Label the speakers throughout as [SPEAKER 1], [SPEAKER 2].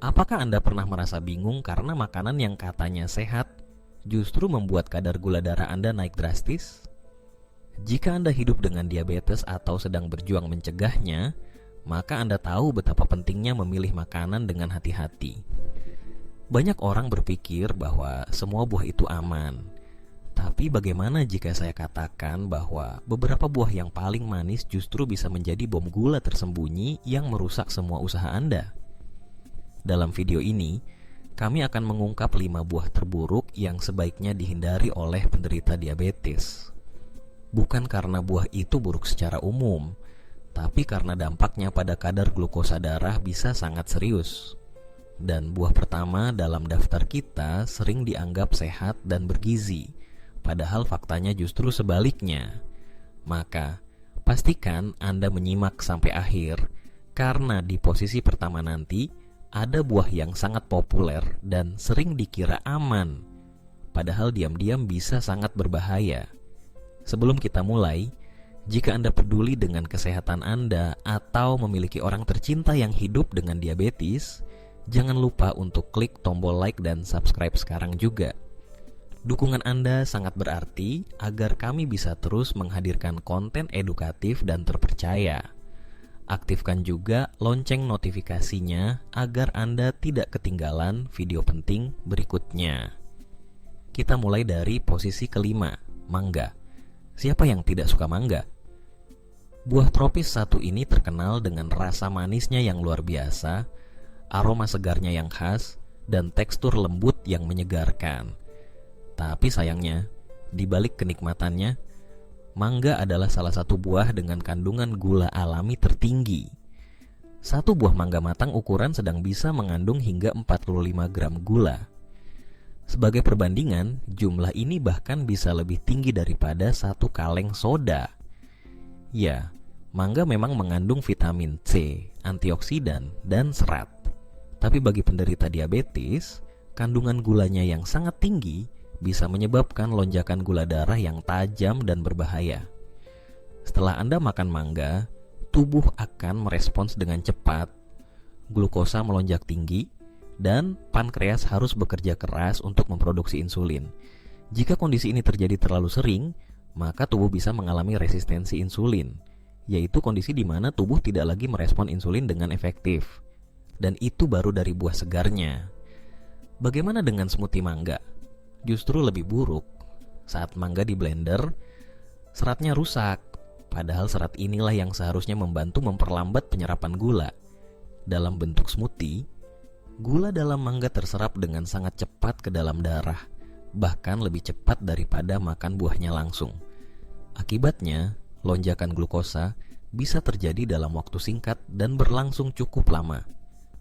[SPEAKER 1] Apakah Anda pernah merasa bingung karena makanan yang katanya sehat justru membuat kadar gula darah Anda naik drastis? Jika Anda hidup dengan diabetes atau sedang berjuang mencegahnya, maka Anda tahu betapa pentingnya memilih makanan dengan hati-hati. Banyak orang berpikir bahwa semua buah itu aman. Tapi bagaimana jika saya katakan bahwa beberapa buah yang paling manis justru bisa menjadi bom gula tersembunyi yang merusak semua usaha Anda? Dalam video ini, kami akan mengungkap 5 buah terburuk yang sebaiknya dihindari oleh penderita diabetes. Bukan karena buah itu buruk secara umum, tapi karena dampaknya pada kadar glukosa darah bisa sangat serius. Dan buah pertama dalam daftar kita sering dianggap sehat dan bergizi, padahal faktanya justru sebaliknya. Maka, pastikan Anda menyimak sampai akhir, karena di posisi pertama nanti ada buah yang sangat populer dan sering dikira aman, padahal diam-diam bisa sangat berbahaya. Sebelum kita mulai, jika Anda peduli dengan kesehatan Anda atau memiliki orang tercinta yang hidup dengan diabetes, jangan lupa untuk klik tombol like dan subscribe sekarang juga. Dukungan Anda sangat berarti agar kami bisa terus menghadirkan konten edukatif dan terpercaya. Aktifkan juga lonceng notifikasinya agar Anda tidak ketinggalan video penting berikutnya. Kita mulai dari posisi kelima, mangga. Siapa yang tidak suka mangga? Buah tropis satu ini terkenal dengan rasa manisnya yang luar biasa, aroma segarnya yang khas, dan tekstur lembut yang menyegarkan. Tapi sayangnya, di balik kenikmatannya, mangga adalah salah satu buah dengan kandungan gula alami tertinggi. Satu buah mangga matang ukuran sedang bisa mengandung hingga 45 gram gula. Sebagai perbandingan, jumlah ini bahkan bisa lebih tinggi daripada satu kaleng soda. Ya, mangga memang mengandung vitamin C, antioksidan, dan serat. Tapi bagi penderita diabetes, kandungan gulanya yang sangat tinggi bisa menyebabkan lonjakan gula darah yang tajam dan berbahaya. Setelah Anda makan mangga, tubuh akan merespons dengan cepat. Glukosa melonjak tinggi, dan pankreas harus bekerja keras untuk memproduksi insulin. Jika kondisi ini terjadi terlalu sering, maka tubuh bisa mengalami resistensi insulin, yaitu kondisi di mana tubuh tidak lagi merespon insulin dengan efektif. Dan itu baru dari buah segarnya. Bagaimana dengan smoothie mangga? Justru lebih buruk. Saat mangga di blender, seratnya rusak. Padahal serat inilah yang seharusnya membantu memperlambat penyerapan gula. Dalam bentuk smoothie, gula dalam mangga terserap dengan sangat cepat ke dalam darah, bahkan lebih cepat daripada makan buahnya langsung. Akibatnya, lonjakan glukosa bisa terjadi dalam waktu singkat dan berlangsung cukup lama,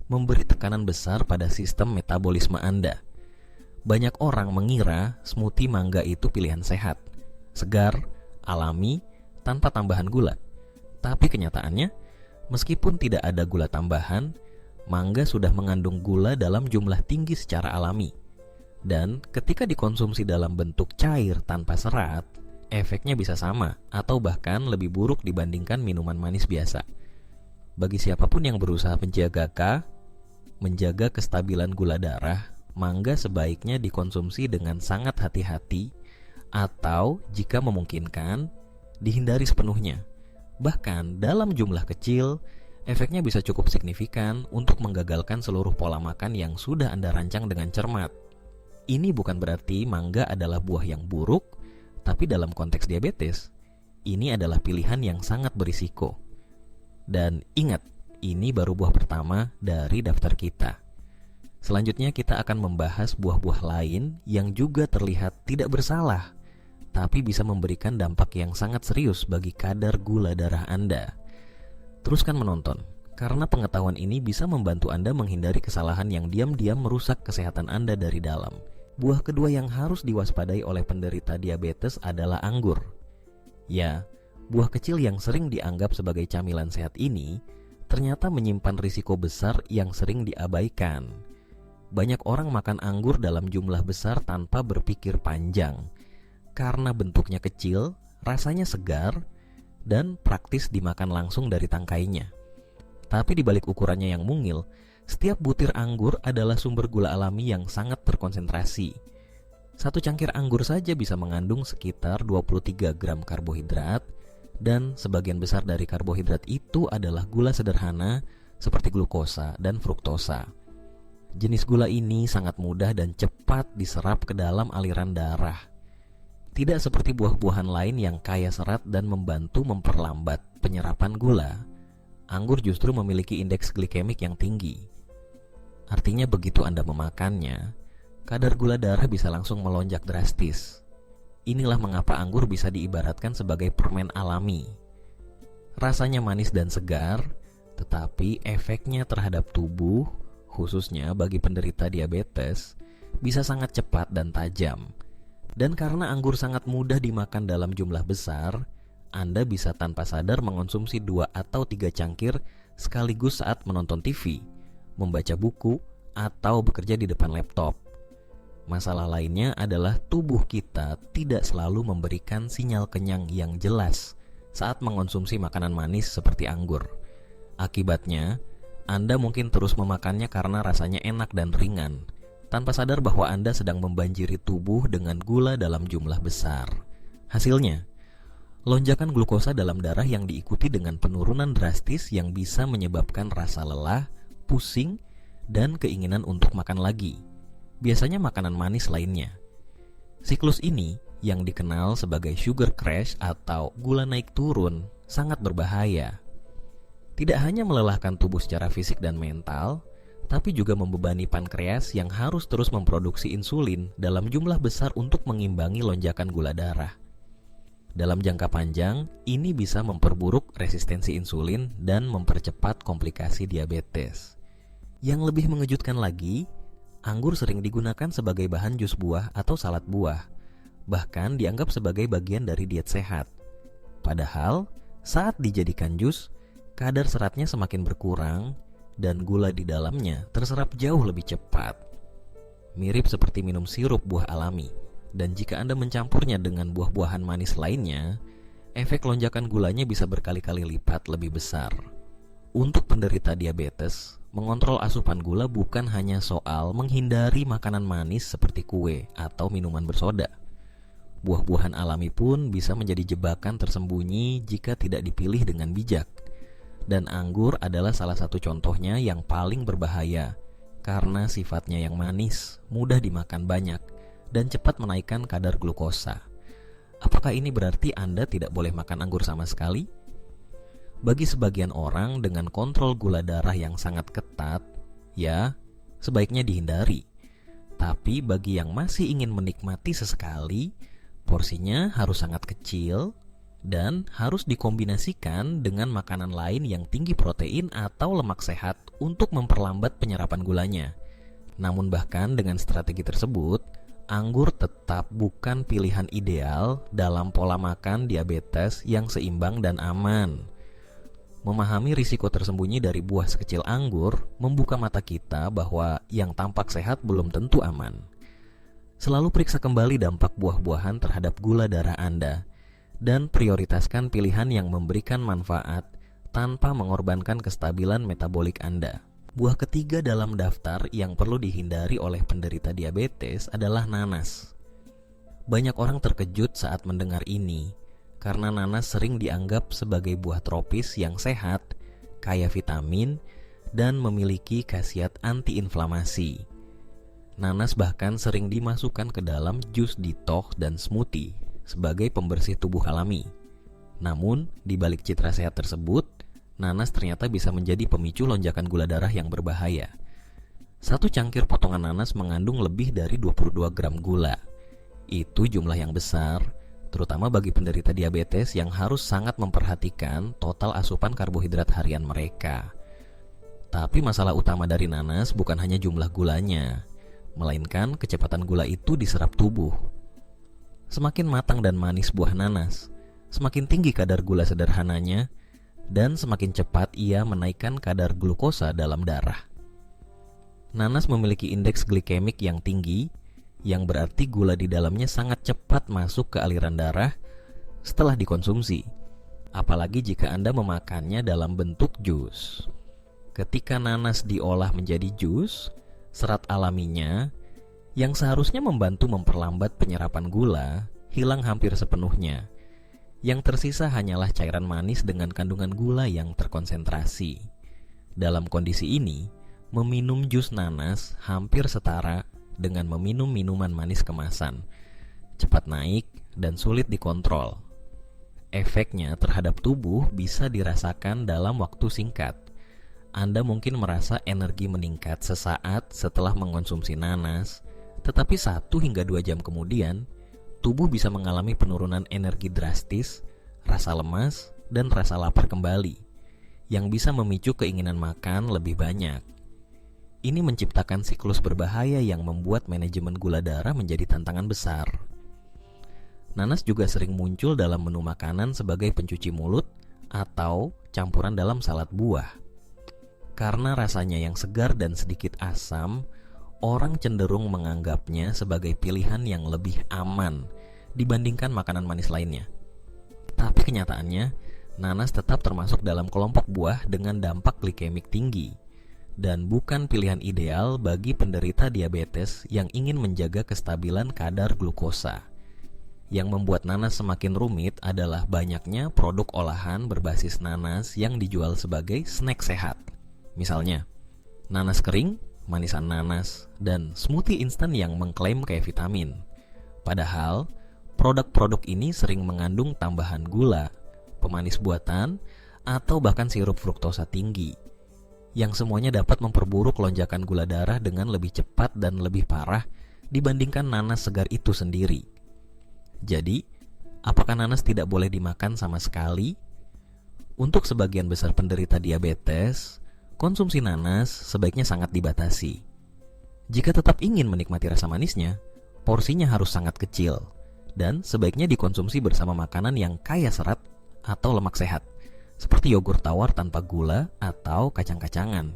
[SPEAKER 1] memberi tekanan besar pada sistem metabolisme Anda. Banyak orang mengira smoothie mangga itu pilihan sehat, segar, alami, tanpa tambahan gula. Tapi kenyataannya, meskipun tidak ada gula tambahan, mangga sudah mengandung gula dalam jumlah tinggi secara alami. Dan ketika dikonsumsi dalam bentuk cair tanpa serat, efeknya bisa sama atau bahkan lebih buruk dibandingkan minuman manis biasa. Bagi siapapun yang berusaha menjaga kestabilan gula darah, mangga sebaiknya dikonsumsi dengan sangat hati-hati atau jika memungkinkan, dihindari sepenuhnya. Bahkan dalam jumlah kecil, efeknya bisa cukup signifikan untuk menggagalkan seluruh pola makan yang sudah Anda rancang dengan cermat. Ini bukan berarti mangga adalah buah yang buruk, tapi dalam konteks diabetes, ini adalah pilihan yang sangat berisiko. Dan ingat, ini baru buah pertama dari daftar kita. Selanjutnya kita akan membahas buah-buah lain yang juga terlihat tidak bersalah, tapi bisa memberikan dampak yang sangat serius bagi kadar gula darah Anda. Teruskan menonton, karena pengetahuan ini bisa membantu Anda menghindari kesalahan yang diam-diam merusak kesehatan Anda dari dalam. Buah kedua yang harus diwaspadai oleh penderita diabetes adalah anggur. Ya, buah kecil yang sering dianggap sebagai camilan sehat ini ternyata menyimpan risiko besar yang sering diabaikan. Banyak orang makan anggur dalam jumlah besar tanpa berpikir panjang. Karena bentuknya kecil, rasanya segar, dan praktis dimakan langsung dari tangkainya. Tapi di balik ukurannya yang mungil, Setiap butir anggur adalah sumber gula alami yang sangat terkonsentrasi. Satu cangkir anggur saja bisa mengandung sekitar 23 gram karbohidrat, dan sebagian besar dari karbohidrat itu adalah gula sederhana seperti glukosa dan fruktosa. Jenis gula ini sangat mudah dan cepat diserap ke dalam aliran darah. Tidak seperti buah-buahan lain yang kaya serat dan membantu memperlambat penyerapan gula, anggur justru memiliki indeks glikemik yang tinggi. Artinya begitu Anda memakannya, kadar gula darah bisa langsung melonjak drastis. Inilah mengapa anggur bisa diibaratkan sebagai permen alami. Rasanya manis dan segar, tetapi efeknya terhadap tubuh, khususnya bagi penderita diabetes, bisa sangat cepat dan tajam. Dan karena anggur sangat mudah dimakan dalam jumlah besar, Anda bisa tanpa sadar mengonsumsi 2 atau 3 cangkir sekaligus saat menonton TV, membaca buku, atau bekerja di depan laptop. Masalah lainnya adalah tubuh kita tidak selalu memberikan sinyal kenyang yang jelas saat mengonsumsi makanan manis seperti anggur. Akibatnya, Anda mungkin terus memakannya karena rasanya enak dan ringan, tanpa sadar bahwa Anda sedang membanjiri tubuh dengan gula dalam jumlah besar. Hasilnya, lonjakan glukosa dalam darah yang diikuti dengan penurunan drastis yang bisa menyebabkan rasa lelah, pusing, dan keinginan untuk makan lagi. Biasanya makanan manis lainnya. Siklus ini yang dikenal sebagai sugar crash atau gula naik turun sangat berbahaya. Tidak hanya melelahkan tubuh secara fisik dan mental, tapi juga membebani pankreas yang harus terus memproduksi insulin dalam jumlah besar untuk mengimbangi lonjakan gula darah. Dalam jangka panjang, ini bisa memperburuk resistensi insulin dan mempercepat komplikasi diabetes. Yang lebih mengejutkan lagi, anggur sering digunakan sebagai bahan jus buah atau salad buah, bahkan dianggap sebagai bagian dari diet sehat. Padahal, saat dijadikan jus, kadar seratnya semakin berkurang dan gula di dalamnya terserap jauh lebih cepat. Mirip seperti minum sirup buah alami. Dan jika Anda mencampurnya dengan buah-buahan manis lainnya, efek lonjakan gulanya bisa berkali-kali lipat lebih besar. Untuk penderita diabetes, mengontrol asupan gula bukan hanya soal menghindari makanan manis seperti kue atau minuman bersoda. Buah-buahan alami pun bisa menjadi jebakan tersembunyi jika tidak dipilih dengan bijak. Dan anggur adalah salah satu contohnya yang paling berbahaya karena sifatnya yang manis, mudah dimakan banyak, dan cepat menaikkan kadar glukosa. Apakah ini berarti Anda tidak boleh makan anggur sama sekali? Bagi sebagian orang dengan kontrol gula darah yang sangat ketat, ya, sebaiknya dihindari. Tapi bagi yang masih ingin menikmati sesekali, porsinya harus sangat kecil dan harus dikombinasikan dengan makanan lain yang tinggi protein atau lemak sehat untuk memperlambat penyerapan gulanya. Namun bahkan dengan strategi tersebut, anggur tetap bukan pilihan ideal dalam pola makan diabetes yang seimbang dan aman. Memahami risiko tersembunyi dari buah sekecil anggur membuka mata kita bahwa yang tampak sehat belum tentu aman. Selalu periksa kembali dampak buah-buahan terhadap gula darah Anda dan prioritaskan pilihan yang memberikan manfaat tanpa mengorbankan kestabilan metabolik Anda. Buah ketiga dalam daftar yang perlu dihindari oleh penderita diabetes adalah nanas. Banyak orang terkejut saat mendengar ini, karena nanas sering dianggap sebagai buah tropis yang sehat, kaya vitamin, dan memiliki khasiat antiinflamasi. Nanas bahkan sering dimasukkan ke dalam jus detox dan smoothie sebagai pembersih tubuh alami. Namun, di balik citra sehat tersebut, nanas ternyata bisa menjadi pemicu lonjakan gula darah yang berbahaya. Satu cangkir potongan nanas mengandung lebih dari 22 gram gula. Itu jumlah yang besar, terutama bagi penderita diabetes yang harus sangat memperhatikan total asupan karbohidrat harian mereka. Tapi masalah utama dari nanas bukan hanya jumlah gulanya, melainkan kecepatan gula itu diserap tubuh. Semakin matang dan manis buah nanas, semakin tinggi kadar gula sederhananya, dan semakin cepat ia menaikkan kadar glukosa dalam darah. Nanas memiliki indeks glikemik yang tinggi, yang berarti gula di dalamnya sangat cepat masuk ke aliran darah setelah dikonsumsi, apalagi jika Anda memakannya dalam bentuk jus. Ketika nanas diolah menjadi jus, serat alaminya yang seharusnya membantu memperlambat penyerapan gula hilang hampir sepenuhnya. Yang tersisa hanyalah cairan manis dengan kandungan gula yang terkonsentrasi. Dalam kondisi ini, meminum jus nanas hampir setara dengan meminum minuman manis kemasan. Cepat naik dan sulit dikontrol. Efeknya terhadap tubuh bisa dirasakan dalam waktu singkat. Anda mungkin merasa energi meningkat sesaat setelah mengonsumsi nanas, tetapi 1 hingga 2 jam kemudian, tubuh bisa mengalami penurunan energi drastis, rasa lemas, dan rasa lapar kembali, yang bisa memicu keinginan makan lebih banyak. Ini menciptakan siklus berbahaya yang membuat manajemen gula darah menjadi tantangan besar. Nanas juga sering muncul dalam menu makanan sebagai pencuci mulut atau campuran dalam salad buah. Karena rasanya yang segar dan sedikit asam, orang cenderung menganggapnya sebagai pilihan yang lebih aman dibandingkan makanan manis lainnya. Tapi kenyataannya, nanas tetap termasuk dalam kelompok buah dengan dampak glikemik tinggi dan bukan pilihan ideal bagi penderita diabetes yang ingin menjaga kestabilan kadar glukosa. Yang membuat nanas semakin rumit adalah banyaknya produk olahan berbasis nanas yang dijual sebagai snack sehat. Misalnya, nanas kering, manisan nanas, dan smoothie instan yang mengklaim kayak vitamin. Padahal, produk-produk ini sering mengandung tambahan gula, pemanis buatan, atau bahkan sirup fruktosa tinggi, yang semuanya dapat memperburuk lonjakan gula darah dengan lebih cepat dan lebih parah dibandingkan nanas segar itu sendiri. Jadi, apakah nanas tidak boleh dimakan sama sekali? Untuk sebagian besar penderita diabetes, konsumsi nanas sebaiknya sangat dibatasi. Jika tetap ingin menikmati rasa manisnya, porsinya harus sangat kecil dan sebaiknya dikonsumsi bersama makanan yang kaya serat atau lemak sehat, seperti yogurt tawar tanpa gula atau kacang-kacangan.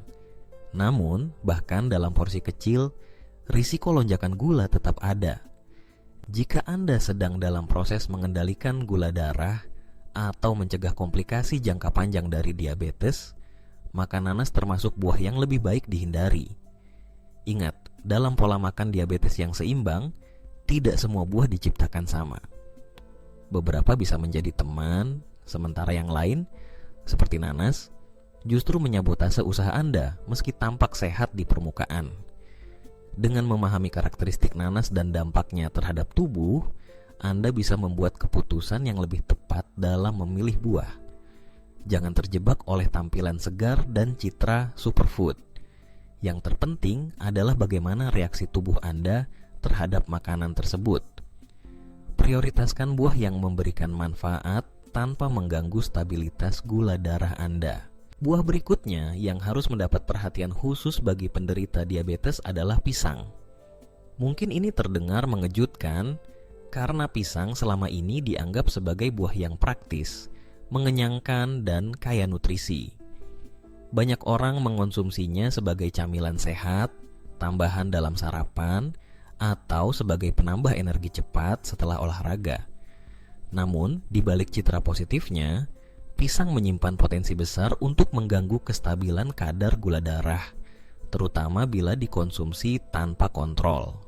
[SPEAKER 1] Namun, bahkan dalam porsi kecil, risiko lonjakan gula tetap ada. Jika Anda sedang dalam proses mengendalikan gula darah atau mencegah komplikasi jangka panjang dari diabetes, maka nanas termasuk buah yang lebih baik dihindari. Ingat, dalam pola makan diabetes yang seimbang, tidak semua buah diciptakan sama. Beberapa bisa menjadi teman, sementara yang lain, seperti nanas, justru menyabotase usaha Anda meski tampak sehat di permukaan. Dengan memahami karakteristik nanas dan dampaknya terhadap tubuh, Anda bisa membuat keputusan yang lebih tepat dalam memilih buah. Jangan terjebak oleh tampilan segar dan citra superfood. Yang terpenting adalah bagaimana reaksi tubuh Anda terhadap makanan tersebut. Prioritaskan buah yang memberikan manfaat tanpa mengganggu stabilitas gula darah Anda. Buah berikutnya yang harus mendapat perhatian khusus bagi penderita diabetes adalah pisang. Mungkin ini terdengar mengejutkan karena pisang selama ini dianggap sebagai buah yang praktis, mengenyangkan, dan kaya nutrisi. Banyak orang mengonsumsinya sebagai camilan sehat, tambahan dalam sarapan, atau sebagai penambah energi cepat setelah olahraga. Namun, di balik citra positifnya, pisang menyimpan potensi besar untuk mengganggu kestabilan kadar gula darah, terutama bila dikonsumsi tanpa kontrol.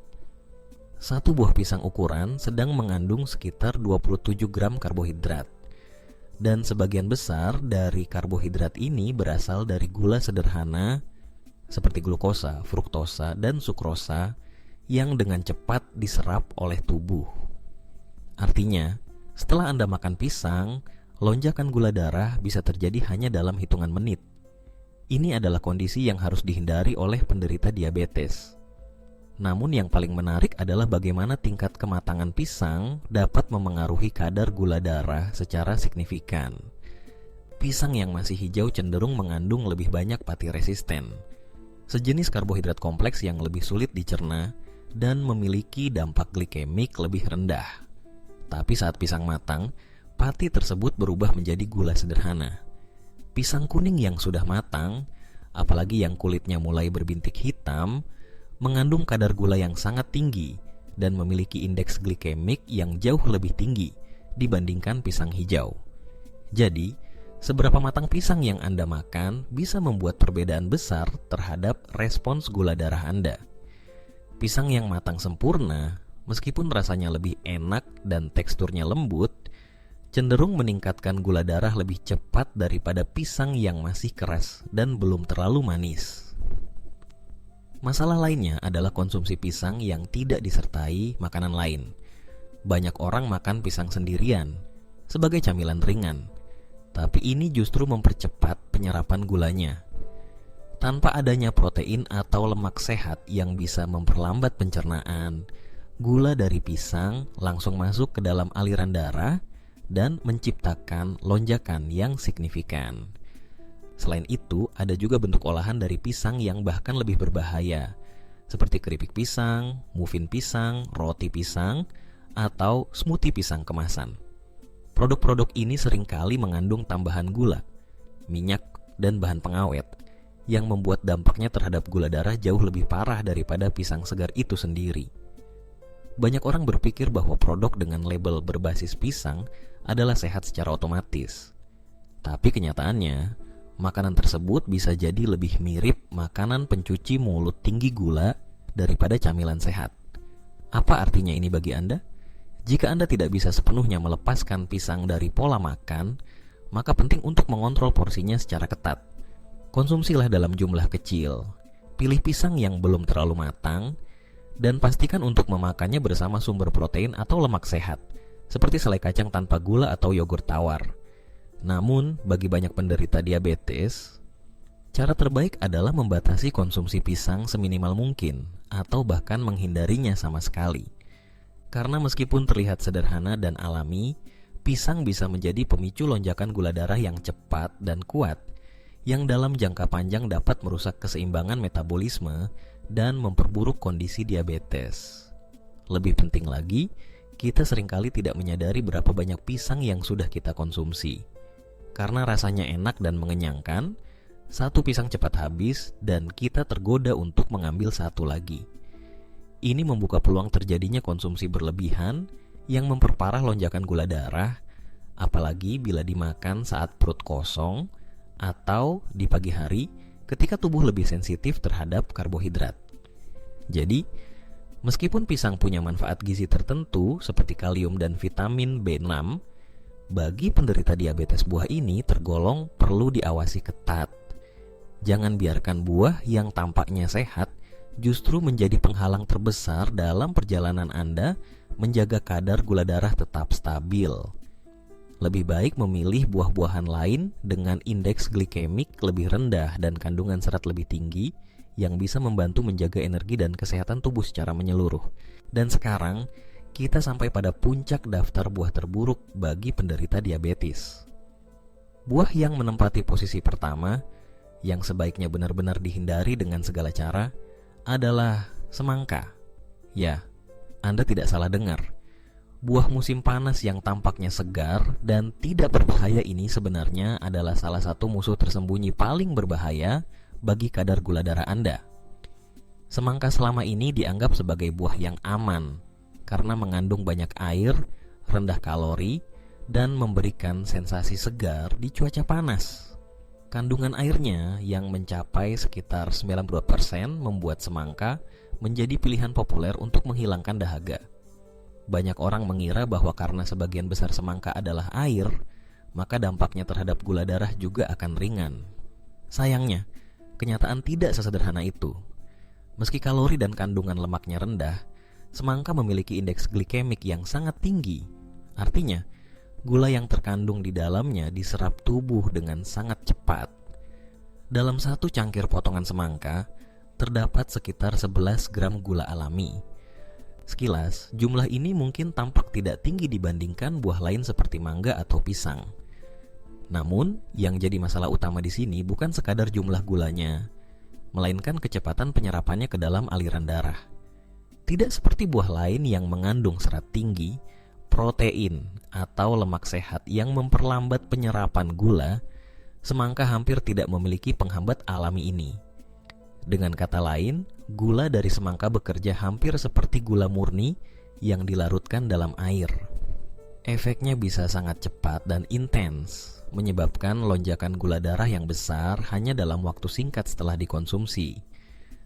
[SPEAKER 1] Satu buah pisang ukuran sedang mengandung sekitar 27 gram karbohidrat. Dan sebagian besar dari karbohidrat ini berasal dari gula sederhana seperti glukosa, fruktosa, dan sukrosa yang dengan cepat diserap oleh tubuh. Artinya, setelah Anda makan pisang, lonjakan gula darah bisa terjadi hanya dalam hitungan menit. Ini adalah kondisi yang harus dihindari oleh penderita diabetes. Namun yang paling menarik adalah bagaimana tingkat kematangan pisang dapat memengaruhi kadar gula darah secara signifikan. Pisang yang masih hijau cenderung mengandung lebih banyak pati resisten, sejenis karbohidrat kompleks yang lebih sulit dicerna dan memiliki dampak glikemik lebih rendah. Tapi saat pisang matang, pati tersebut berubah menjadi gula sederhana. Pisang kuning yang sudah matang, apalagi yang kulitnya mulai berbintik hitam, mengandung kadar gula yang sangat tinggi dan memiliki indeks glikemik yang jauh lebih tinggi dibandingkan pisang hijau. Jadi, Seberapa matang pisang yang Anda makan bisa membuat perbedaan besar terhadap respons gula darah Anda. Pisang yang matang sempurna, meskipun rasanya lebih enak dan teksturnya lembut, cenderung meningkatkan gula darah lebih cepat daripada pisang yang masih keras dan belum terlalu manis. Masalah lainnya adalah konsumsi pisang yang tidak disertai makanan lain. Banyak orang makan pisang sendirian sebagai camilan ringan, tapi ini justru mempercepat penyerapan gulanya. Tanpa adanya protein atau lemak sehat yang bisa memperlambat pencernaan, gula dari pisang langsung masuk ke dalam aliran darah dan menciptakan lonjakan yang signifikan. Selain itu, ada juga bentuk olahan dari pisang yang bahkan lebih berbahaya, seperti keripik pisang, muffin pisang, roti pisang, atau smoothie pisang kemasan. Produk-produk ini seringkali mengandung tambahan gula, minyak, dan bahan pengawet yang membuat dampaknya terhadap gula darah jauh lebih parah daripada pisang segar itu sendiri. Banyak orang berpikir bahwa produk dengan label berbasis pisang adalah sehat secara otomatis. Tapi kenyataannya, makanan tersebut bisa jadi lebih mirip makanan pencuci mulut tinggi gula daripada camilan sehat. Apa artinya ini bagi Anda? Jika Anda tidak bisa sepenuhnya melepaskan pisang dari pola makan, maka penting untuk mengontrol porsinya secara ketat. Konsumsilah dalam jumlah kecil. Pilih pisang yang belum terlalu matang, dan pastikan untuk memakannya bersama sumber protein atau lemak sehat, seperti selai kacang tanpa gula atau yogurt tawar. Namun, bagi banyak penderita diabetes, cara terbaik adalah membatasi konsumsi pisang seminimal mungkin atau bahkan menghindarinya sama sekali. Karena meskipun terlihat sederhana dan alami, pisang bisa menjadi pemicu lonjakan gula darah yang cepat dan kuat, yang dalam jangka panjang dapat merusak keseimbangan metabolisme dan memperburuk kondisi diabetes. Lebih penting lagi, kita seringkali tidak menyadari berapa banyak pisang yang sudah kita konsumsi. Karena rasanya enak dan mengenyangkan, satu pisang cepat habis dan kita tergoda untuk mengambil satu lagi. Ini membuka peluang terjadinya konsumsi berlebihan yang memperparah lonjakan gula darah, apalagi bila dimakan saat perut kosong atau di pagi hari ketika tubuh lebih sensitif terhadap karbohidrat. Jadi, meskipun pisang punya manfaat gizi tertentu seperti kalium dan vitamin B6, bagi penderita diabetes buah ini tergolong perlu diawasi ketat. Jangan biarkan buah yang tampaknya sehat justru menjadi penghalang terbesar dalam perjalanan Anda menjaga kadar gula darah tetap stabil. Lebih baik memilih buah-buahan lain dengan indeks glikemik lebih rendah dan kandungan serat lebih tinggi yang bisa membantu menjaga energi dan kesehatan tubuh secara menyeluruh. Dan sekarang, kita sampai pada puncak daftar buah terburuk bagi penderita diabetes. Buah yang menempati posisi pertama, yang sebaiknya benar-benar dihindari dengan segala cara, adalah semangka. Ya, Anda tidak salah dengar. Buah musim panas yang tampaknya segar dan tidak berbahaya ini sebenarnya adalah salah satu musuh tersembunyi paling berbahaya bagi kadar gula darah Anda. Semangka selama ini dianggap sebagai buah yang aman karena mengandung banyak air, rendah kalori, dan memberikan sensasi segar di cuaca panas. Kandungan airnya yang mencapai sekitar 90% membuat semangka menjadi pilihan populer untuk menghilangkan dahaga. Banyak orang mengira bahwa karena sebagian besar semangka adalah air, maka dampaknya terhadap gula darah juga akan ringan. Sayangnya, kenyataan tidak sesederhana itu. Meski kalori dan kandungan lemaknya rendah, semangka memiliki indeks glikemik yang sangat tinggi. Artinya, gula yang terkandung di dalamnya diserap tubuh dengan sangat cepat. Dalam satu cangkir potongan semangka, terdapat sekitar 11 gram gula alami. Sekilas, jumlah ini mungkin tampak tidak tinggi dibandingkan buah lain seperti mangga atau pisang. Namun, yang jadi masalah utama di sini bukan sekadar jumlah gulanya, melainkan kecepatan penyerapannya ke dalam aliran darah. Tidak seperti buah lain yang mengandung serat tinggi, protein, atau lemak sehat yang memperlambat penyerapan gula, semangka hampir tidak memiliki penghambat alami ini. Dengan kata lain, gula dari semangka bekerja hampir seperti gula murni yang dilarutkan dalam air. Efeknya bisa sangat cepat dan intens, menyebabkan lonjakan gula darah yang besar hanya dalam waktu singkat setelah dikonsumsi.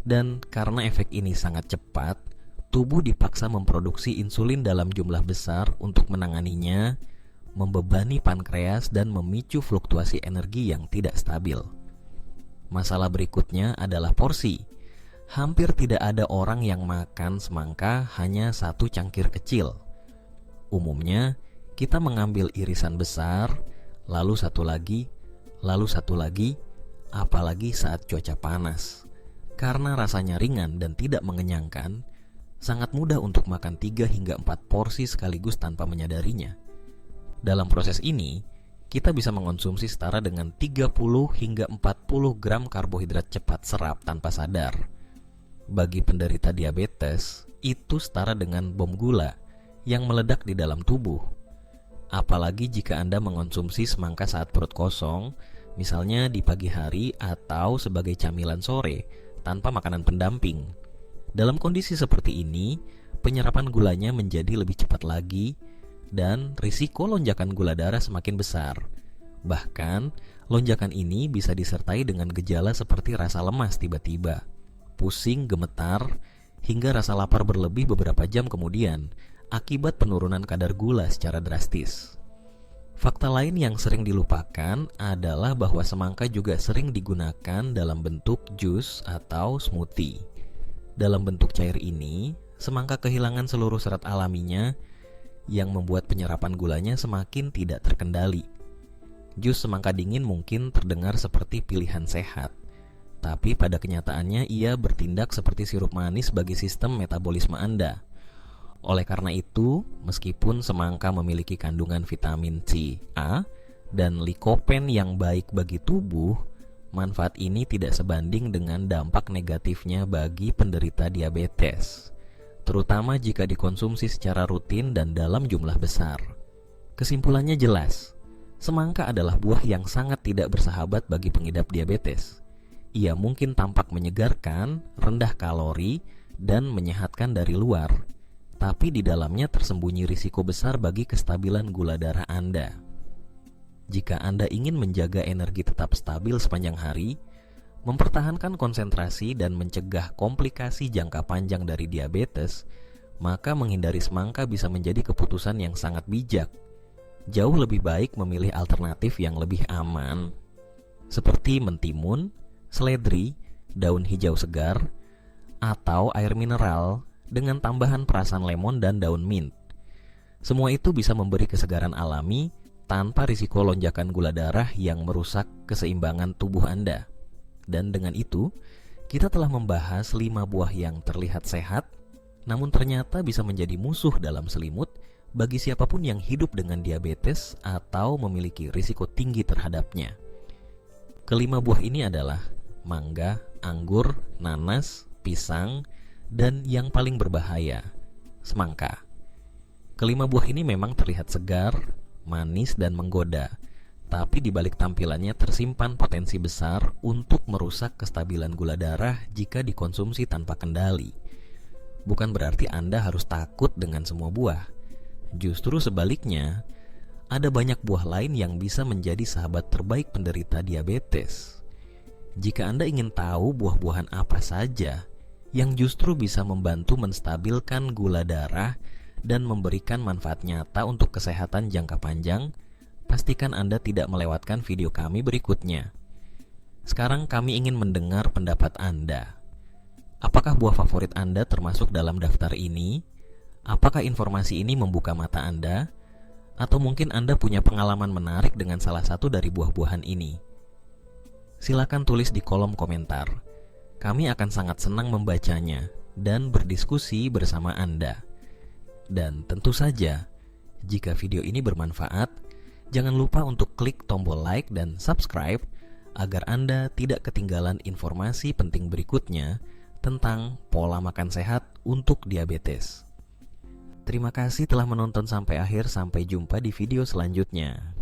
[SPEAKER 1] Dan karena efek ini sangat cepat, tubuh dipaksa memproduksi insulin dalam jumlah besar untuk menanganinya, membebani pankreas dan memicu fluktuasi energi yang tidak stabil. Masalah berikutnya adalah porsi. Hampir tidak ada orang yang makan semangka hanya satu cangkir kecil. Umumnya, kita mengambil irisan besar, lalu satu lagi, apalagi saat cuaca panas. Karena rasanya ringan dan tidak mengenyangkan, sangat mudah untuk makan 3 hingga 4 porsi sekaligus tanpa menyadarinya. Dalam proses ini, kita bisa mengonsumsi setara dengan 30 hingga 40 gram karbohidrat cepat serap tanpa sadar. Bagi penderita diabetes, itu setara dengan bom gula yang meledak di dalam tubuh. Apalagi jika Anda mengonsumsi semangka saat perut kosong, misalnya di pagi hari atau sebagai camilan sore, tanpa makanan pendamping. Dalam kondisi seperti ini, penyerapan gulanya menjadi lebih cepat lagi dan risiko lonjakan gula darah semakin besar. Bahkan, lonjakan ini bisa disertai dengan gejala seperti rasa lemas tiba-tiba, pusing, gemetar, hingga rasa lapar berlebih beberapa jam kemudian akibat penurunan kadar gula secara drastis. Fakta lain yang sering dilupakan adalah bahwa semangka juga sering digunakan dalam bentuk jus atau smoothie. Dalam bentuk cair ini, semangka kehilangan seluruh serat alaminya yang membuat penyerapan gulanya semakin tidak terkendali. Jus semangka dingin mungkin terdengar seperti pilihan sehat, tapi pada kenyataannya ia bertindak seperti sirup manis bagi sistem metabolisme Anda. Oleh karena itu, meskipun semangka memiliki kandungan vitamin C, A, dan likopen yang baik bagi tubuh, manfaat ini tidak sebanding dengan dampak negatifnya bagi penderita diabetes, terutama jika dikonsumsi secara rutin dan dalam jumlah besar. Kesimpulannya jelas, semangka adalah buah yang sangat tidak bersahabat bagi pengidap diabetes. Ia mungkin tampak menyegarkan, rendah kalori, dan menyehatkan dari luar, tapi di dalamnya tersembunyi risiko besar bagi kestabilan gula darah Anda. Jika Anda ingin menjaga energi tetap stabil sepanjang hari, mempertahankan konsentrasi dan mencegah komplikasi jangka panjang dari diabetes, maka menghindari semangka bisa menjadi keputusan yang sangat bijak. Jauh lebih baik memilih alternatif yang lebih aman, seperti mentimun, seledri, daun hijau segar, atau air mineral dengan tambahan perasan lemon dan daun mint. Semua itu bisa memberi kesegaran alami tanpa risiko lonjakan gula darah yang merusak keseimbangan tubuh Anda. Dan dengan itu, kita telah membahas 5 buah yang terlihat sehat, namun ternyata bisa menjadi musuh dalam selimut bagi siapapun yang hidup dengan diabetes atau memiliki risiko tinggi terhadapnya. Kelima buah ini adalah mangga, anggur, nanas, pisang, dan yang paling berbahaya, semangka. Kelima buah ini memang terlihat segar, manis, dan menggoda, tapi di balik tampilannya tersimpan potensi besar untuk merusak kestabilan gula darah jika dikonsumsi tanpa kendali. Bukan berarti Anda harus takut dengan semua buah. Justru sebaliknya, ada banyak buah lain yang bisa menjadi sahabat terbaik penderita diabetes. Jika Anda ingin tahu buah-buahan apa saja yang justru bisa membantu menstabilkan gula darah dan memberikan manfaat nyata untuk kesehatan jangka panjang, pastikan Anda tidak melewatkan video kami berikutnya. Sekarang kami ingin mendengar pendapat Anda. Apakah buah favorit Anda termasuk dalam daftar ini? Apakah informasi ini membuka mata Anda? Atau mungkin Anda punya pengalaman menarik dengan salah satu dari buah-buahan ini? Silakan tulis di kolom komentar. Kami akan sangat senang membacanya dan berdiskusi bersama Anda. Dan tentu saja, jika video ini bermanfaat, jangan lupa untuk klik tombol like dan subscribe agar Anda tidak ketinggalan informasi penting berikutnya tentang pola makan sehat untuk diabetes. Terima kasih telah menonton sampai akhir. Sampai jumpa di video selanjutnya.